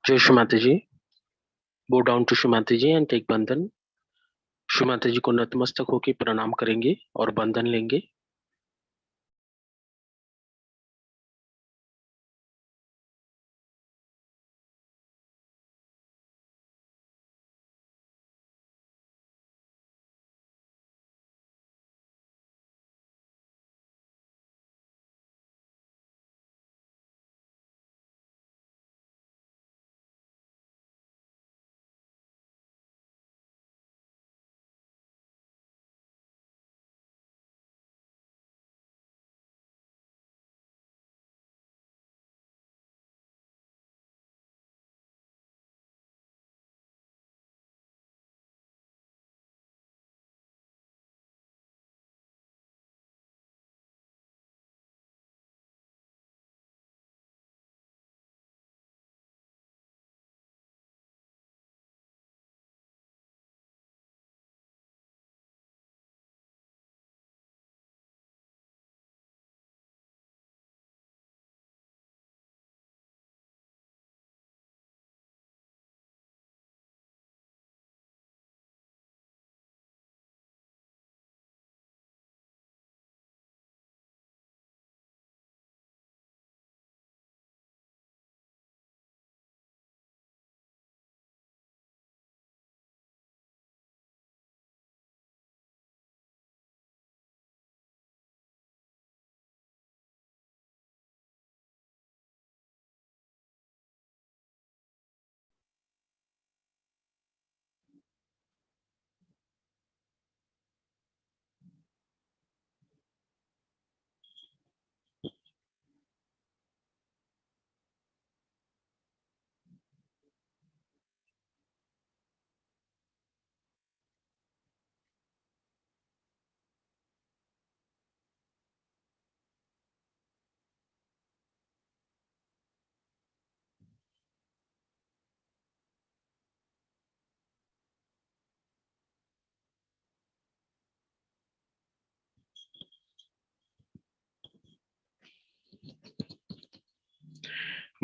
जय श्री माता जी. Bow down to Shri Mata ji and take बंधन. श्री माता जी को नतमस्तक होकर प्रणाम करेंगे और बंधन लेंगे.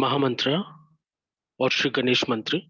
महामंत्र और श्री गणेश मंत्र.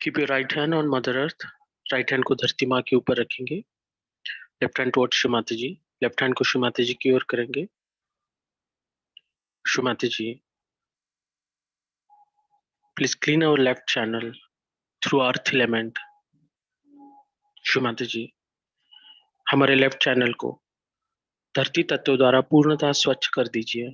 Keep your right hand on mother earth. Right hand को धरती माँ के ऊपर रखेंगे। Left hand towards Shri Mata जी। लेफ्ट हैंड को श्री माता जी की ओर करेंगे। Shri Mata ji, please clean our left channel through earth element. Shri Mata ji, हमारे लेफ्ट चैनल को धरती तत्व द्वारा पूर्णतः स्वच्छ कर दीजिए।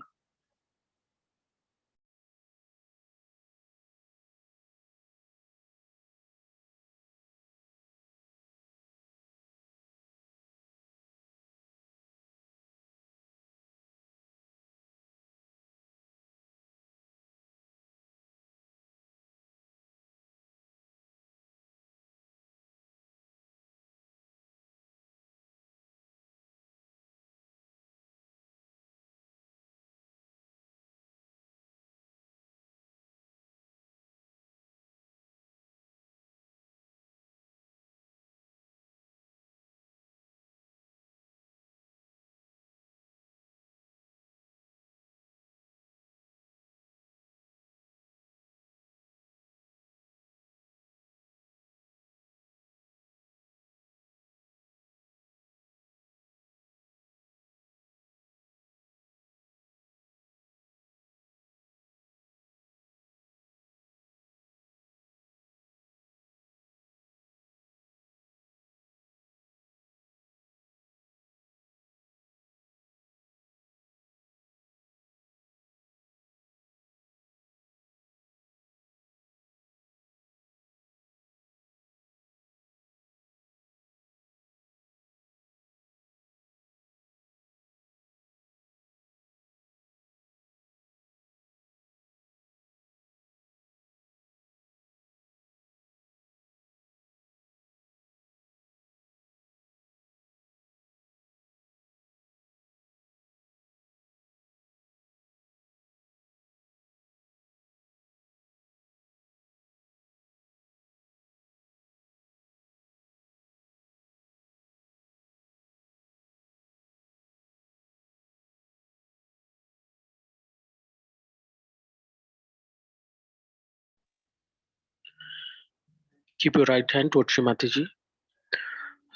Keep your right hand towards Shri Mata ji.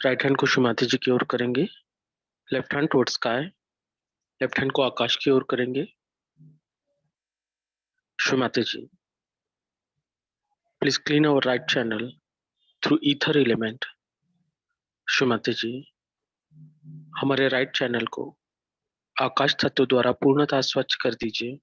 Right hand को श्री माता जी की ओर करेंगे। Left hand towards sky. Left hand को आकाश की ओर करेंगे। Shri Mata ji, please clean our right channel through ether element. Shri Mata ji, हमारे राइट चैनल को आकाश तत्व द्वारा पूर्णतः स्वच्छ कर दीजिए।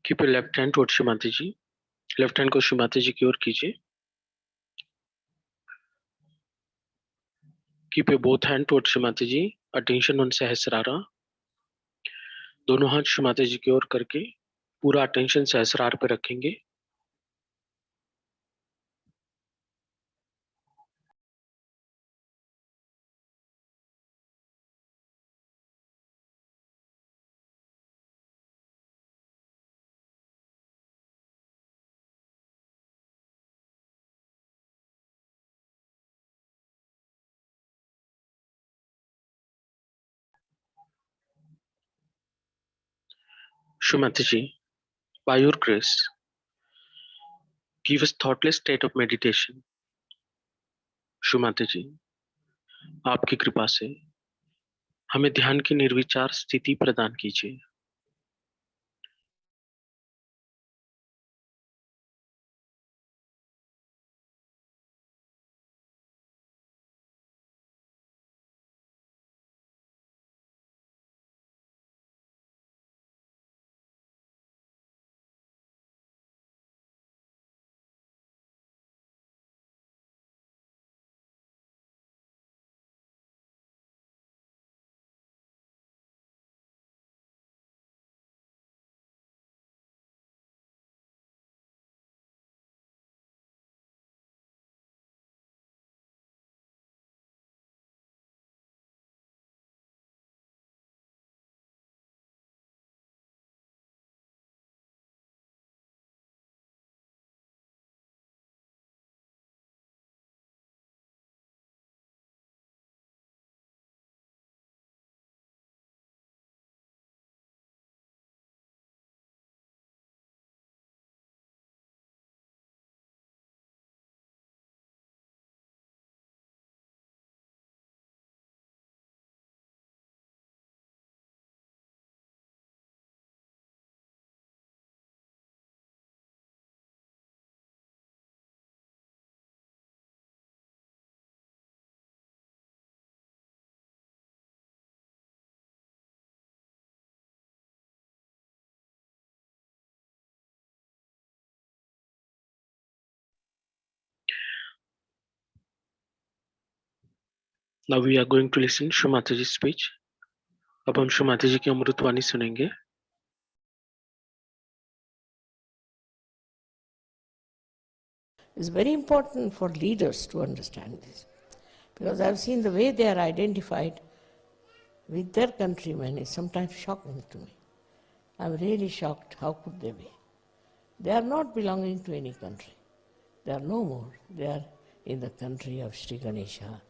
Keep your left hand towards Shrimati ji. Left hand को श्रीमती जी की ओर कीजिए. Keep your both hand towards Shrimati ji. Attention on सहस्रारा. दोनों हाथ श्रीमती जी की ओर करके पूरा अटेंशन सहस्रार पे रखेंगे. श्रीमती जी, by your grace, give us thoughtless state of meditation. Shrimati जी, आपकी कृपा से हमें ध्यान की निर्विचार स्थिति प्रदान कीजिए. Now we are going to listen Shrimati ji speech. अब हम श्रीमती जी की अमृतवाणी सुनेंगे. It's very important for leaders to understand this, because I've seen the way they are identified with their countrymen is sometimes shocking to me. I'm really shocked. How could they be? They are not belonging to any country. They are no more. They are in the country of Shree Ganesha,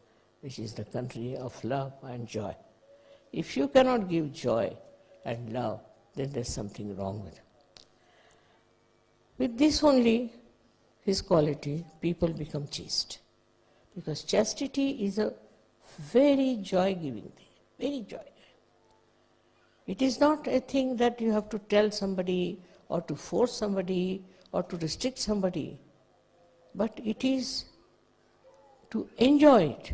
which is the country of love and joy. If you cannot give joy and love, then there's something wrong with it. With this only, his quality, people become chaste. Because chastity is a very joy-giving thing, very joy. It is not a thing that you have to tell somebody or to force somebody or to restrict somebody, but it is to enjoy it,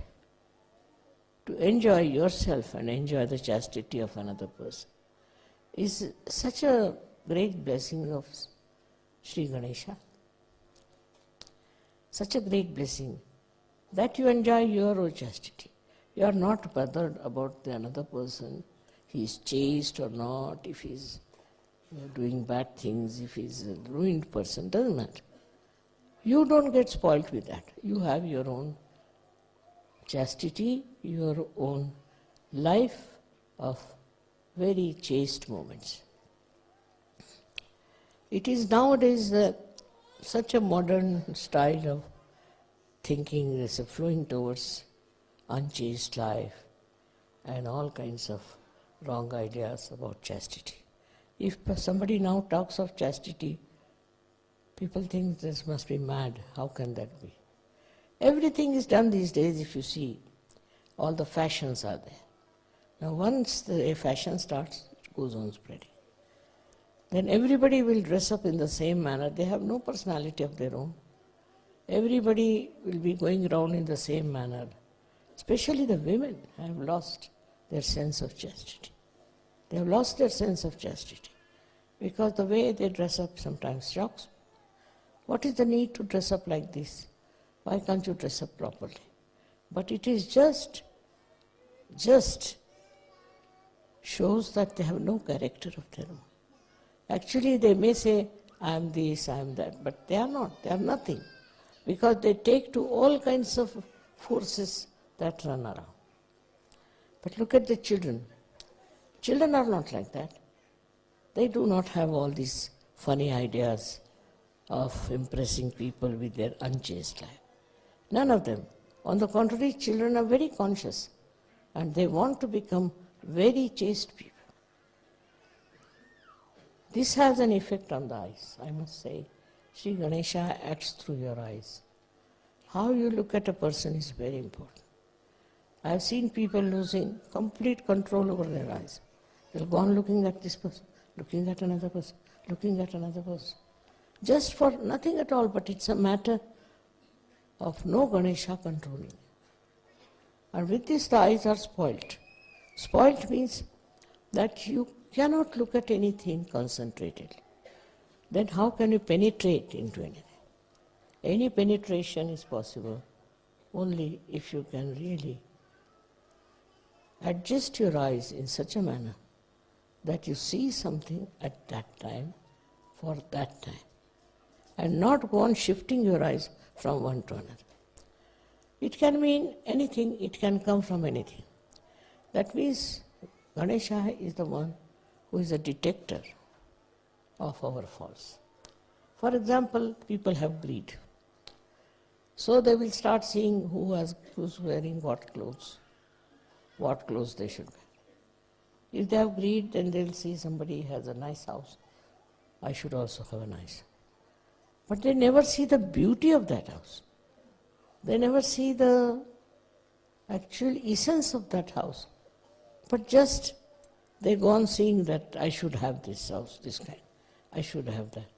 to enjoy yourself and enjoy the chastity of another person. Is such a great blessing of Shree Ganesha. Such a great blessing that you enjoy your own chastity. You are not bothered about the another person, he is chaste or not, if he is doing bad things, if he is a ruined person, doesn't matter. You don't get spoilt with that. You have your own chastity, your own life of very chaste moments. It is nowadays such a modern style of thinking is flowing towards unchaste life and all kinds of wrong ideas about chastity. If somebody now talks of chastity, people think this must be mad. How can that be? Everything is done these days, if you see. All the fashions are there. Now once a fashion starts, it goes on spreading. Then everybody will dress up in the same manner. They have no personality of their own. Everybody will be going around in the same manner. Especially the women have lost their sense of chastity. They have lost their sense of chastity. because the way they dress up sometimes shocks me. What is the need to dress up like this? Why can't you dress up properly? But it is just shows that they have no character of their own. Actually, they may say, I am this, I am that, but they are not, they are nothing, because they take to all kinds of forces that run around. But look at the children. Children are not like that. They do not have all these funny ideas of impressing people with their unchaste life. None of them. On the contrary, children are very conscious and they want to become very chaste people. This has an effect on the eyes, I must say. Shree Ganesha acts through your eyes. How you look at a person is very important. I have seen people losing complete control over their eyes. They'll go on looking at this person, looking at another person, looking at another person. Just for nothing at all, but it's a matter of no Ganesha controlling. And with this, the eyes are spoilt. Spoilt means that you cannot look at anything concentratedly. Then how can you penetrate into anything? Any penetration is possible only if you can really adjust your eyes in such a manner that you see something at that time for that time, and not go on shifting your eyes from one to another. It can mean anything, it can come from anything. That means Ganesha is the one who is a detector of our faults. For example, people have greed. So they will start seeing who's wearing what clothes they should wear. If they have greed, then they'll see somebody has a nice house. I should also have a nice house. But they never see the beauty of that house. They never see the actual essence of that house. But just they go on seeing that I should have this house, this kind. I should have that.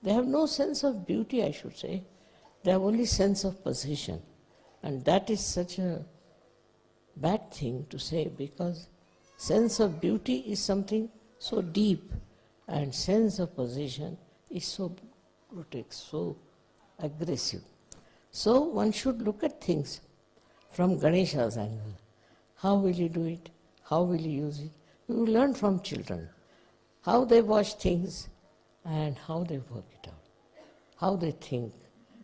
They have no sense of beauty, I should say. They have only sense of possession. And that is such a bad thing to say, because sense of beauty is something so deep and sense of possession is so grotesque, so aggressive. So one should look at things from Ganesha's angle. How will you do it? How will you use it? You will learn from children how they watch things and how they work it out, how they think.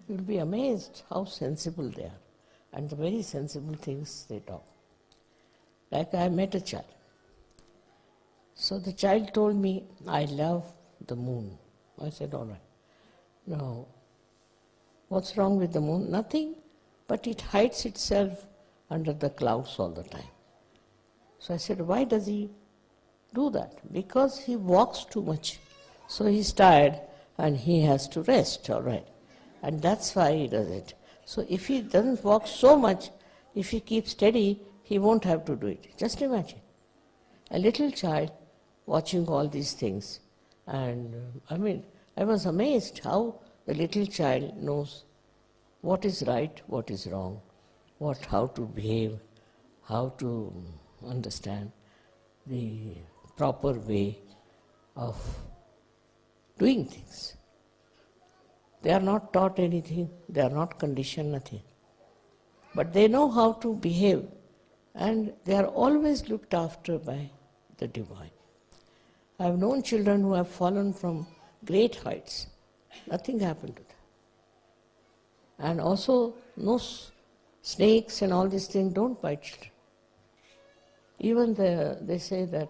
You will be amazed how sensible they are and the very sensible things they talk. Like I met a child. So the child told me, I love the moon. I said, all right. Now, what's wrong with the moon? Nothing, but it hides itself under the clouds all the time. So I said, why does he do that? Because he walks too much. So he's tired and he has to rest, all right. And that's why he does it. So if he doesn't walk so much, if he keeps steady, he won't have to do it. Just imagine. A little child watching all these things. And I was amazed how the little child knows what is right, what is wrong, how to behave, how to understand the proper way of doing things. They are not taught anything, they are not conditioned nothing. But they know how to behave, and they are always looked after by the divine. I have known children who have fallen from great heights. Nothing happened to them. And also, no snakes and all these things don't bite children. Even they say that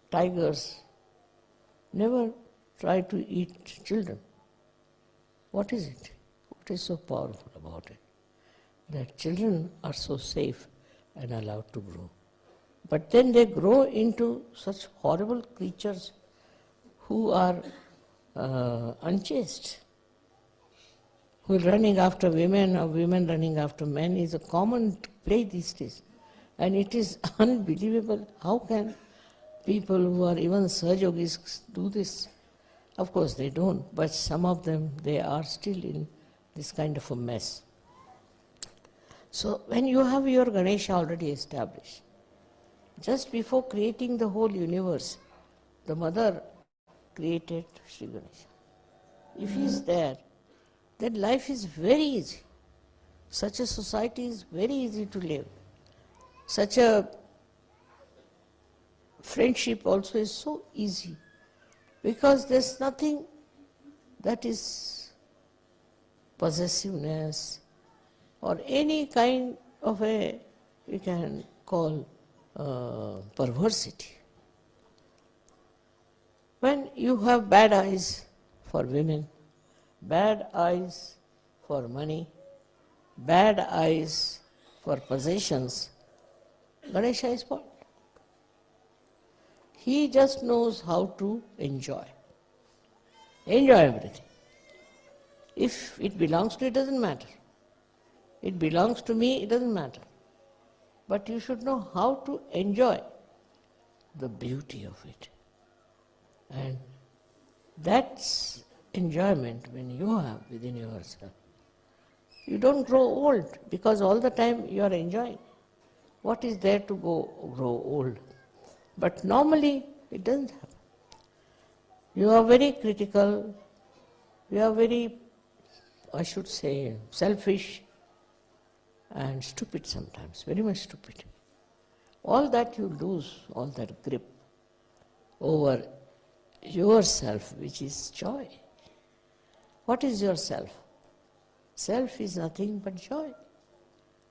tigers never try to eat children. What is it? What is so powerful about it? That children are so safe and allowed to grow. But then they grow into such horrible creatures who are unchaste, who are running after women or women running after men is a common play these days. And it is unbelievable. How can people who are even Sahajogis do this? Of course they don't, but some of them, they are still in this kind of a mess. So when you have your Ganesha already established, just before creating the whole universe, the mother created Shree Ganesha. If he is there, then life is very easy. Such a society is very easy to live. Such a friendship also is so easy, because there's nothing that is possessiveness or any kind of a, we can call perversity. When you have bad eyes for women, bad eyes for money, bad eyes for possessions, Ganesha is what? He just knows how to enjoy. Enjoy everything. If it belongs to you, it doesn't matter. It belongs to me, it doesn't matter. But you should know how to enjoy the beauty of it. And that's enjoyment when you have within yourself. You don't grow old because all the time you are enjoying. What is there to grow old? But normally it doesn't happen. You are very critical, you are very, I should say, selfish and stupid sometimes, very much stupid. All that you lose, all that grip over yourself, which is joy. What is yourself? Self is nothing but joy.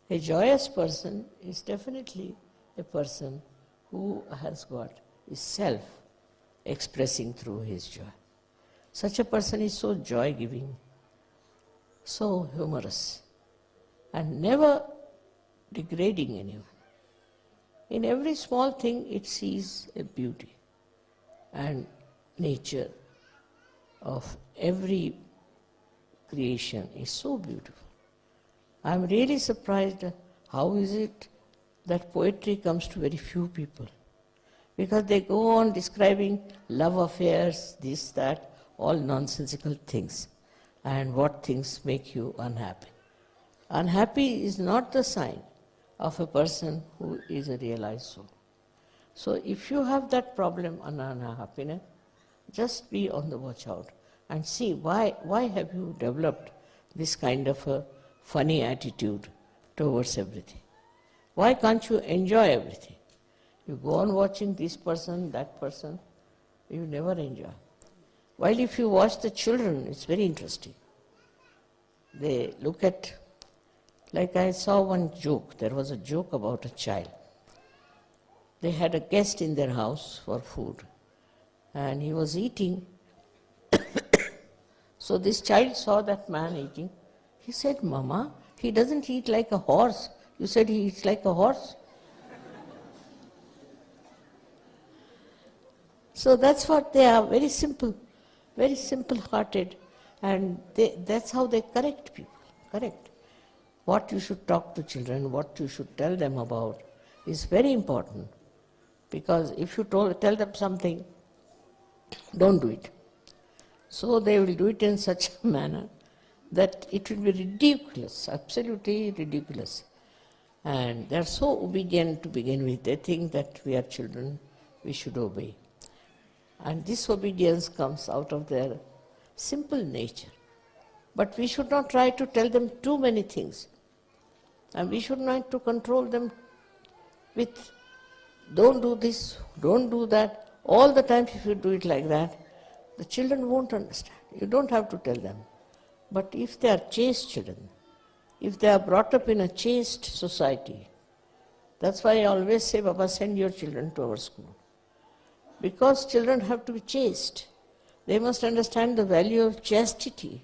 A joyous person is definitely a person who has got his self expressing through his joy. Such a person is so joy-giving, so humorous, and never degrading anyone. In every small thing it sees a beauty, and nature of every creation is so beautiful. I am really surprised how is it that poetry comes to very few people. Because they go on describing love affairs, this, that, all nonsensical things. And what things make you unhappy. Unhappy is not the sign of a person who is a realized soul. So if you have that problem on unhappiness, just be on the watch out and see why have you developed this kind of a funny attitude towards everything. Why can't you enjoy everything? You go on watching this person, that person, you never enjoy. While if you watch the children, it's very interesting. They look at, like I saw one joke, there was a joke about a child. They had a guest in their house for food, and he was eating. So this child saw that man eating. He said, "Mama, he doesn't eat like a horse. You said he eats like a horse." So that's what they are, very simple-hearted, and that's how they correct people, correct. What you should talk to children, what you should tell them about is very important, because if you tell them something, don't do it. So they will do it in such a manner that it will be ridiculous, absolutely ridiculous. And they are so obedient to begin with, they think that we are children, we should obey. And this obedience comes out of their simple nature. But we should not try to tell them too many things. And we should not to control them with, don't do this, don't do that. All the time if you do it like that, the children won't understand. You don't have to tell them. But if they are chaste children, if they are brought up in a chaste society, that's why I always say, Baba, send your children to our school. Because children have to be chaste. They must understand the value of chastity.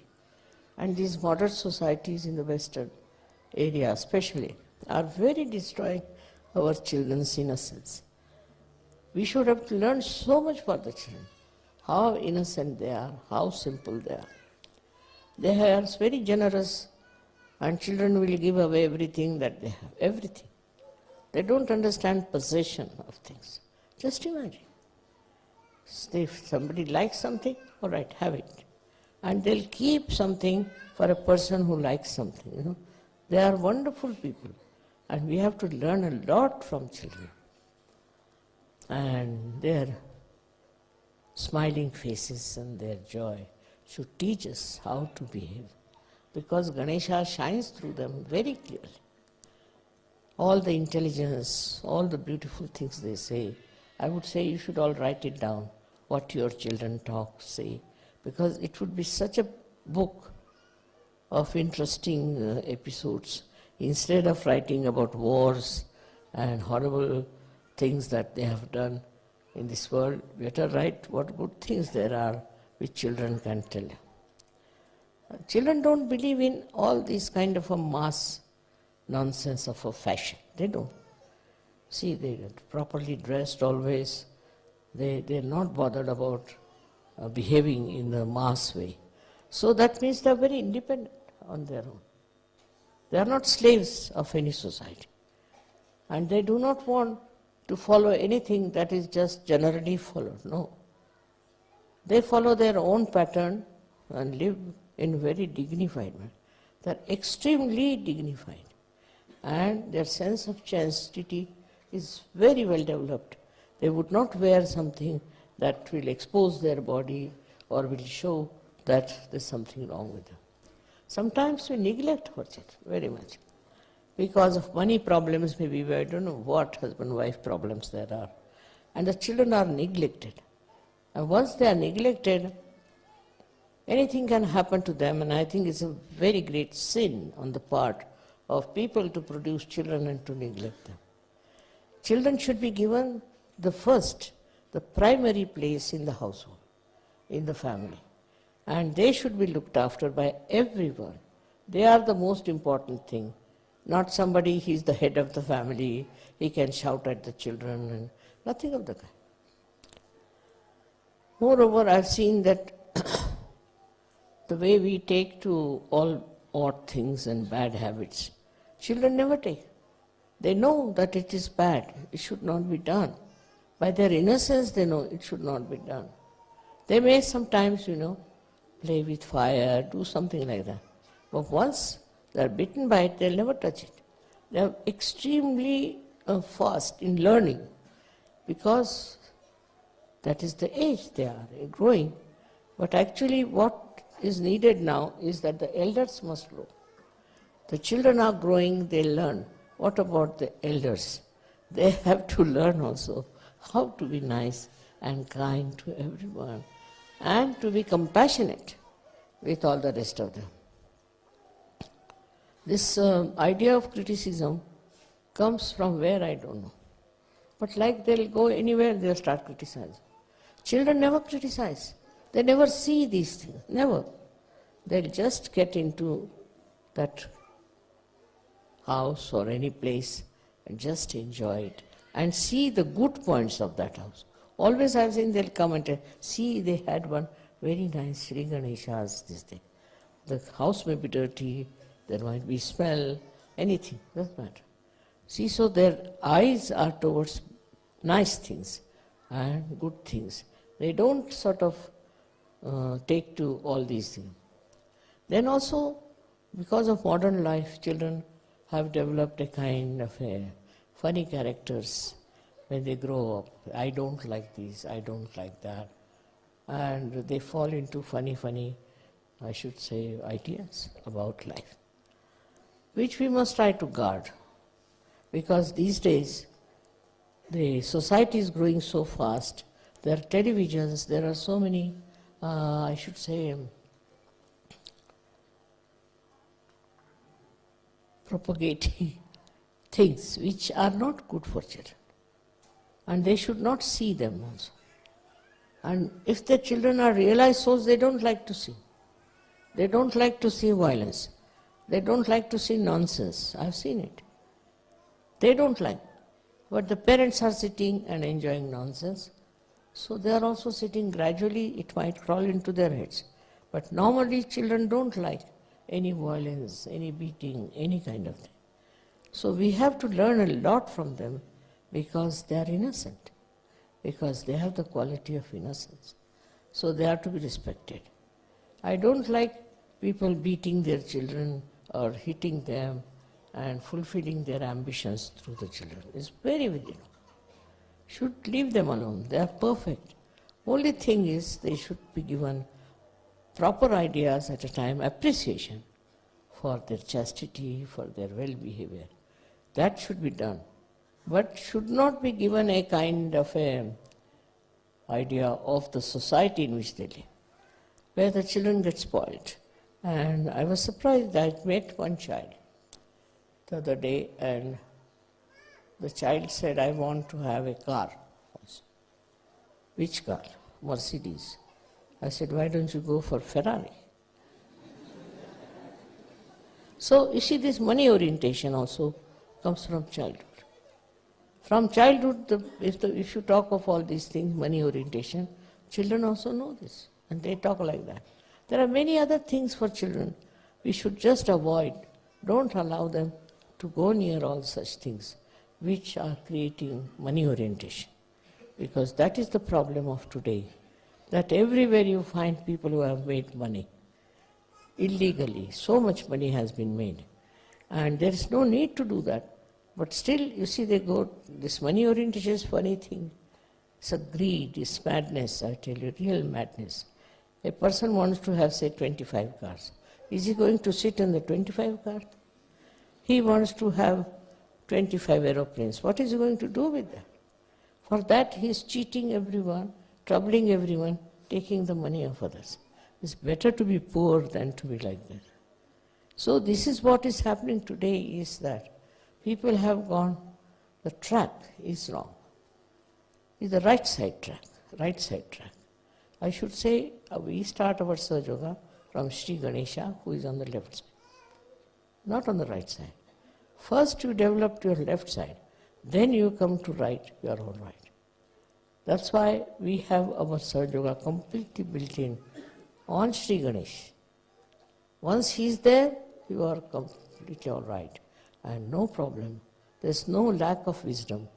And these modern societies in the Western area especially are very destroying our children's innocence. We should have to learn so much for the children. How innocent they are, how simple they are. They are very generous, and children will give away everything that they have, everything. They don't understand possession of things. Just imagine. If somebody likes something, all right, have it. And they'll keep something for a person who likes something. You know? They are wonderful people, and we have to learn a lot from children. And they are smiling faces and their joy should teach us how to behave, because Ganesha shines through them very clearly. All the intelligence, all the beautiful things they say, I would say you should all write it down, what your children talk, say, because it would be such a book of interesting episodes. Instead of writing about wars and horrible things that they have done in this world, better write what good things there are which children can tell. Children don't believe in all these kind of a mass nonsense of a fashion. They don't. See, they're properly dressed always. They're not bothered about behaving in the mass way. So that means they're very independent on their own. They are not slaves of any society. And they do not want to follow anything that is just generally followed. No. They follow their own pattern and live in a very dignified manner. They're extremely dignified. And their sense of chastity is very well developed. They would not wear something that will expose their body or will show that there's something wrong with them. Sometimes we neglect our children very much. Because of money problems, maybe I don't know what husband-wife problems there are. And the children are neglected. And once they are neglected, anything can happen to them, and I think it's a very great sin on the part of people to produce children and to neglect them. Children should be given the primary place in the household, in the family. And they should be looked after by everyone. They are the most important thing. Not somebody, he's the head of the family, he can shout at the children, and nothing of the kind. Moreover, I've seen that the way we take to all odd things and bad habits, children never take. They know that it is bad, it should not be done. By their innocence, they know it should not be done. They may sometimes, play with fire, do something like that. But once they are bitten by it, they'll never touch it. They are extremely fast in learning, because that is the age they are growing. But actually what is needed now is that the elders must grow. The children are growing, they learn. What about the elders? They have to learn also how to be nice and kind to everyone and to be compassionate with all the rest of them. This idea of criticism comes from where, I don't know. But like they'll go anywhere, they'll start criticizing. Children never criticize. They never see these things, never. They'll just get into that house or any place and just enjoy it and see the good points of that house. Always I've seen they'll come and tell, see, they had one very nice Shree Ganeshas, this thing. The house may be dirty, there might be smell, anything, doesn't matter. See, so their eyes are towards nice things and good things. They don't sort of take to all these things. Then also, because of modern life, children have developed a kind of funny characters when they grow up. I don't like this, I don't like that. And they fall into funny, I should say, ideas about life, which we must try to guard. Because these days, the society is growing so fast. There are televisions, there are so many, I should say, propagating things which are not good for children. And they should not see them also. And if the children are realized souls, they don't like to see. They don't like to see violence. They don't like to see nonsense. I've seen it. They don't like. But the parents are sitting and enjoying nonsense. So they are also sitting gradually, it might crawl into their heads. But normally children don't like any violence, any beating, any kind of thing. So we have to learn a lot from them because they are innocent, because they have the quality of innocence. So they are to be respected. I don't like people beating their children or hitting them and fulfilling their ambitions through the children. It's very, very wrong. Should leave them alone. They are perfect. Only thing is they should be given proper ideas at a time, appreciation for their chastity, for their well-behavior. That should be done. But should not be given a kind of a idea of the society in which they live, where the children get spoiled. And I was surprised. I met one child the other day, and the child said, I want to have a car. Which car? Mercedes. I said, why don't you go for Ferrari? So you see, this money orientation also comes from childhood. From childhood, if you talk of all these things, money orientation, children also know this, and they talk like that. There are many other things for children we should just avoid. Don't allow them to go near all such things which are creating money orientation. Because that is the problem of today, that everywhere you find people who have made money illegally. So much money has been made. And there is no need to do that. But still, you see, they go, this money orientation is funny thing. It's a greed, it's madness, I tell you, real madness. A person wants to have, say, 25 cars. Is he going to sit in the 25 car? He wants to have 25 aeroplanes. What is he going to do with that? For that, he is cheating everyone, troubling everyone, taking the money of others. It's better to be poor than to be like that. So this is what is happening today, is that people have gone, the track is wrong. It's the right side track, right side track. I should say, we start our Sahaja Yoga from Shree Ganesha, who is on the left side, not on the right side. First you develop your left side, then you come to right, you are all right. That's why we have our Sahaja Yoga completely built in on Shree Ganesh. Once he is there, you are completely all right, and no problem. There's no lack of wisdom.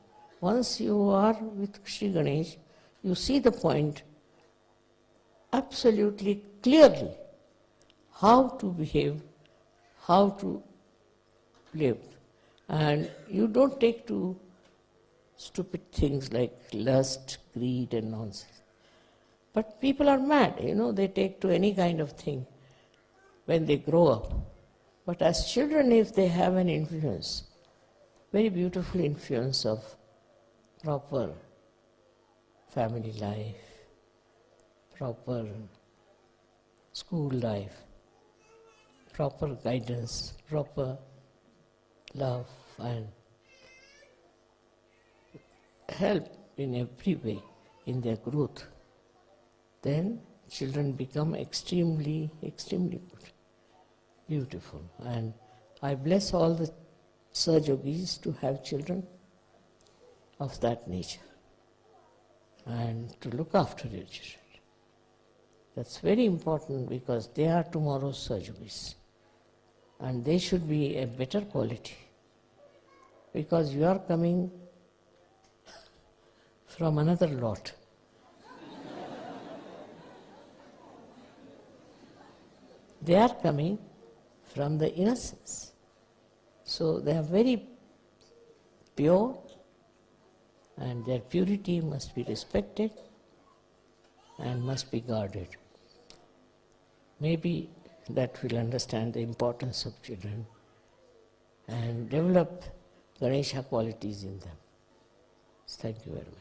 Once you are with Shree Ganesh, you see the point absolutely clearly, how to behave, how to live. And you don't take to stupid things like lust, greed and nonsense. But people are mad, they take to any kind of thing when they grow up. But as children, if they have an influence, very beautiful influence of proper family life, proper school life, proper guidance, proper love and help in every way in their growth, then children become extremely, extremely good, beautiful. And I bless all the Sahaja Yogis to have children of that nature and to look after their children. That's very important, because they are tomorrow's Sahaja Yogis, and they should be a better quality, because you are coming from another lot. They are coming from the innocence. So they are very pure, and their purity must be respected and must be guarded. Maybe that will understand the importance of children and develop Ganesha qualities in them. Thank you very much.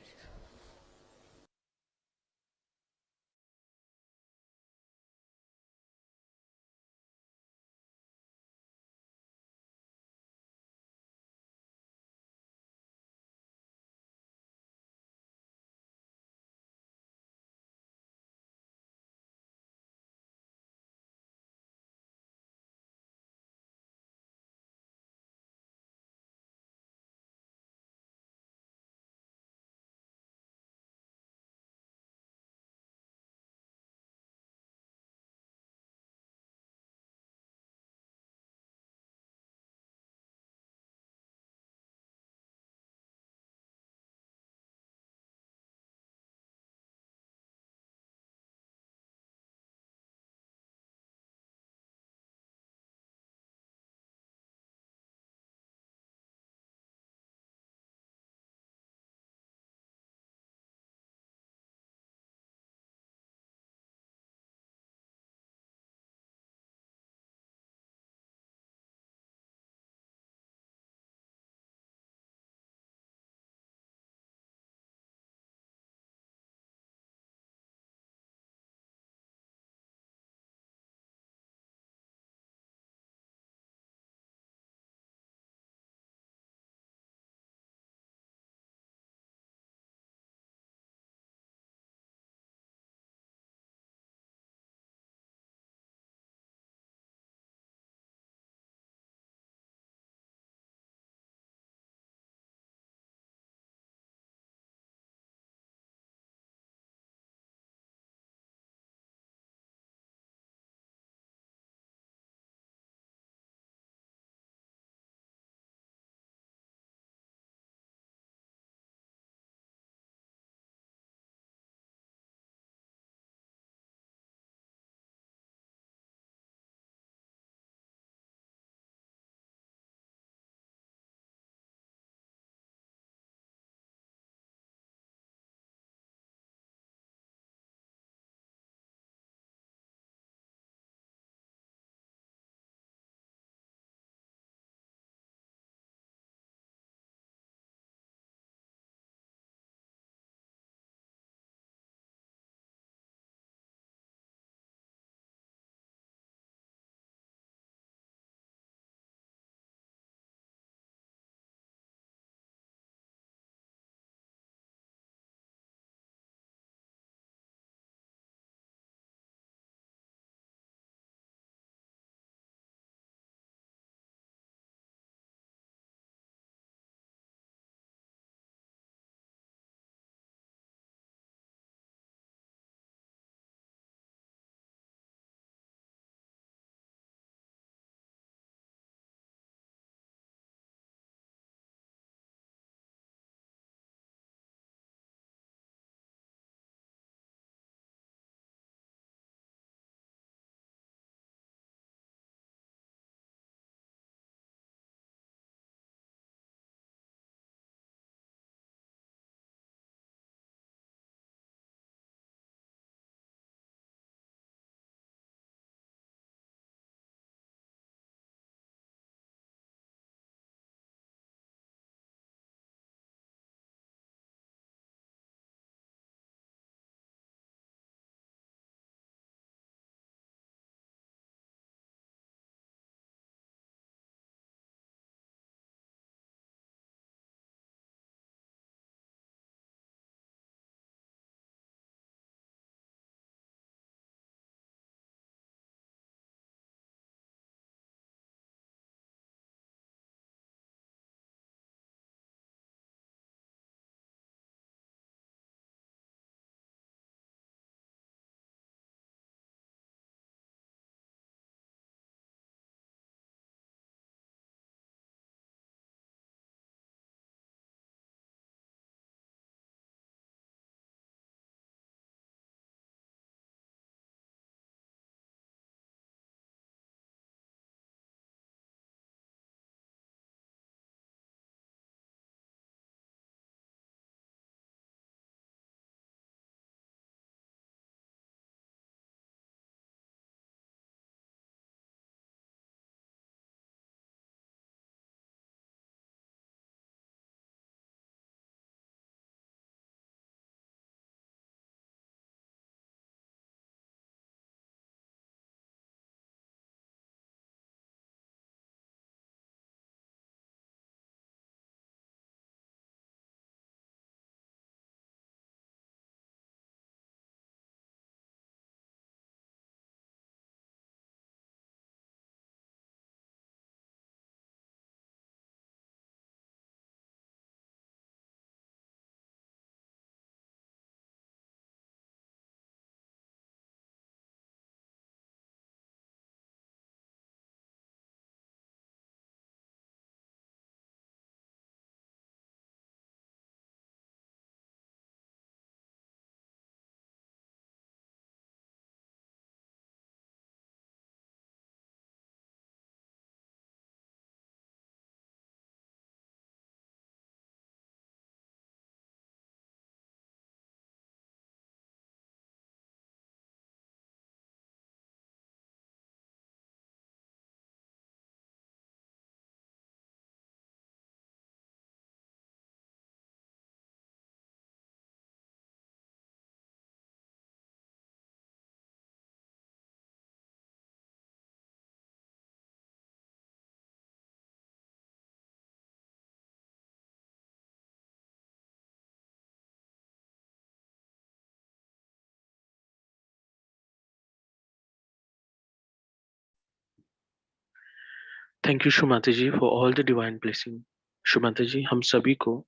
Thank you Shri Mata ji for all the divine blessing. Shri Mata ji, हम सभी को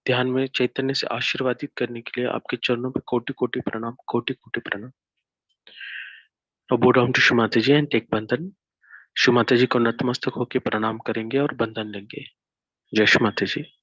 ध्यान में चैतन्य से आशीर्वादित करने के लिए आपके चरणों पे कोटि कोटि प्रणाम, कोटि कोटि प्रणाम। Now bow down to Shri Mata ji and take bandhan. Shri Mata जी को नतमस्तक होकर प्रणाम करेंगे और बंधन लेंगे। जय शुमाता जी।